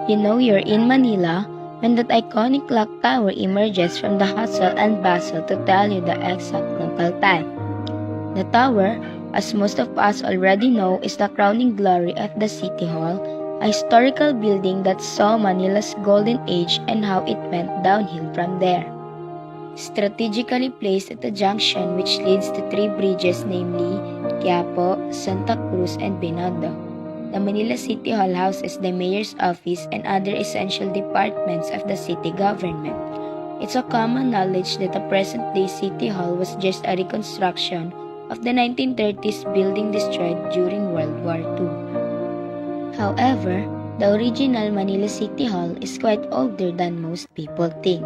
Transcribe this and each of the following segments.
You know you're in Manila when that iconic clock tower emerges from the hustle and bustle to tell you the exact local time. The tower, as most of us already know, is the crowning glory of the City Hall, a historical building that saw Manila's golden age and how it went downhill from there. Strategically placed at the junction which leads to three bridges, namely Quiapo, Santa Cruz, and Binondo. The Manila City Hall houses the mayor's office and other essential departments of the city government. It's a common knowledge that the present-day City Hall was just a reconstruction of the 1930s building destroyed during World War II. However, the original Manila City Hall is quite older than most people think.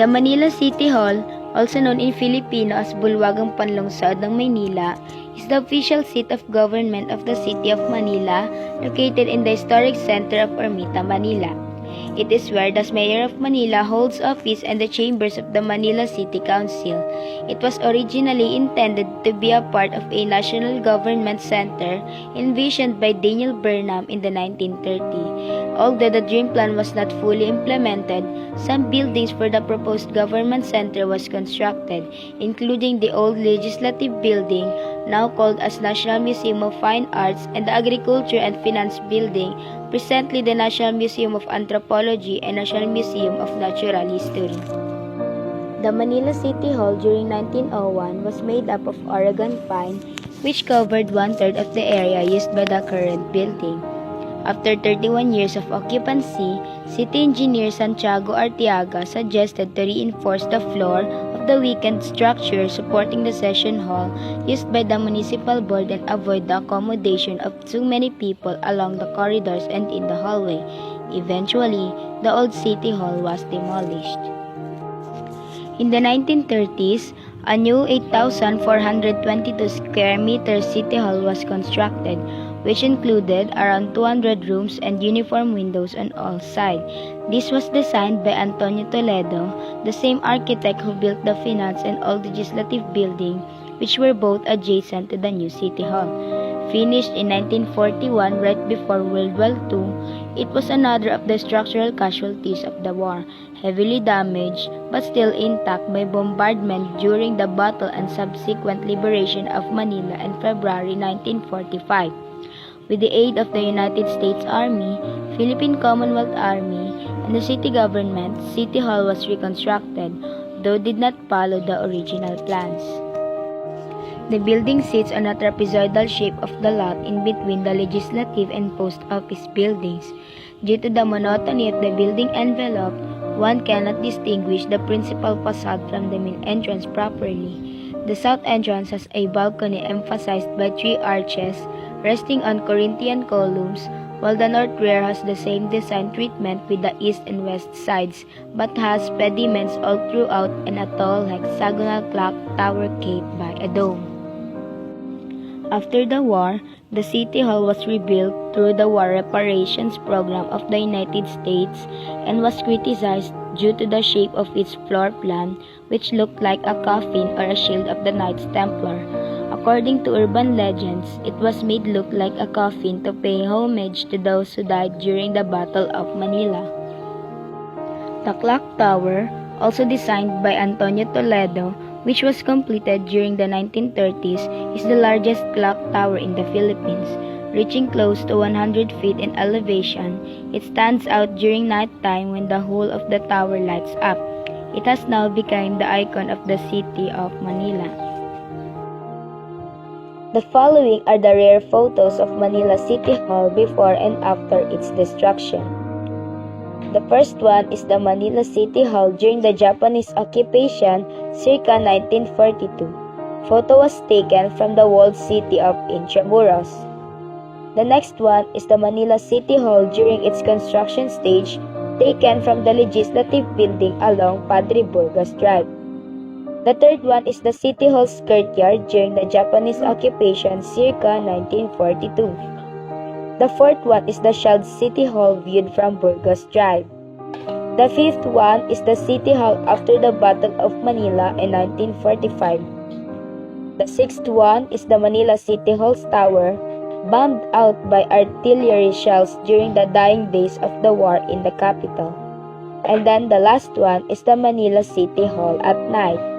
The Manila City Hall, also known in Filipino as Bulwagang Panlungsod ng Maynila, is the official seat of government of the City of Manila, located in the historic center of Ermita, Manila. It is where the Mayor of Manila holds office and the chambers of the Manila City Council. It was originally intended to be a part of a national government center envisioned by Daniel Burnham in the 1930s. Although the dream plan was not fully implemented, some buildings for the proposed government center was constructed, including the old Legislative Building, now called as National Museum of Fine Arts, and the Agriculture and Finance Building, presently the National Museum of Anthropology and National Museum of Natural History. The Manila City Hall during 1901 was made up of Oregon pine, which covered one-third of the area used by the current building. After 31 years of occupancy, City Engineer Santiago Arteaga suggested to reinforce the floor of the weakened structure supporting the session hall used by the municipal board and avoid the accommodation of too many people along the corridors and in the hallway. Eventually, the old City Hall was demolished. In the 1930s, a new 8,422 square meter City Hall was constructed, which included around 200 rooms and uniform windows on all sides. This was designed by Antonio Toledo, the same architect who built the Finance and Old Legislative Building, which were both adjacent to the new City Hall. Finished in 1941, right before World War II, it was another of the structural casualties of the war, heavily damaged but still intact by bombardment during the battle and subsequent liberation of Manila in February 1945. With the aid of the United States Army, Philippine Commonwealth Army, and the city government, City Hall was reconstructed, though did not follow the original plans. The building sits on a trapezoidal shape of the lot in between the legislative and post office buildings. Due to the monotony of the building envelope, one cannot distinguish the principal facade from the main entrance properly. The south entrance has a balcony emphasized by three arches resting on Corinthian columns, while the north rear has the same design treatment with the east and west sides, but has pediments all throughout and a tall hexagonal clock tower capped by a dome. After the war, the City Hall was rebuilt through the War Reparations Program of the United States and was criticized due to the shape of its floor plan, which looked like a coffin or a shield of the Knights Templar. According to urban legends, it was made look like a coffin to pay homage to those who died during the Battle of Manila. The clock tower, also designed by Antonio Toledo, which was completed during the 1930s, is the largest clock tower in the Philippines. Reaching close to 100 feet in elevation, it stands out during nighttime when the whole of the tower lights up. It has now become the icon of the city of Manila. The following are the rare photos of Manila City Hall before and after its destruction. The first one is the Manila City Hall during the Japanese occupation circa 1942. Photo was taken from the walled city of Intramuros. The next one is the Manila City Hall during its construction stage, taken from the Legislative Building along Padre Burgos Drive. The third one is the City Hall's courtyard during the Japanese occupation circa 1942. The fourth one is the shelled City Hall viewed from Burgos Drive. The fifth one is the City Hall after the Battle of Manila in 1945. The sixth one is the Manila City Hall's tower. bombed out by artillery shells during the dying days of the war in the capital. And then the last one is the Manila City Hall at night.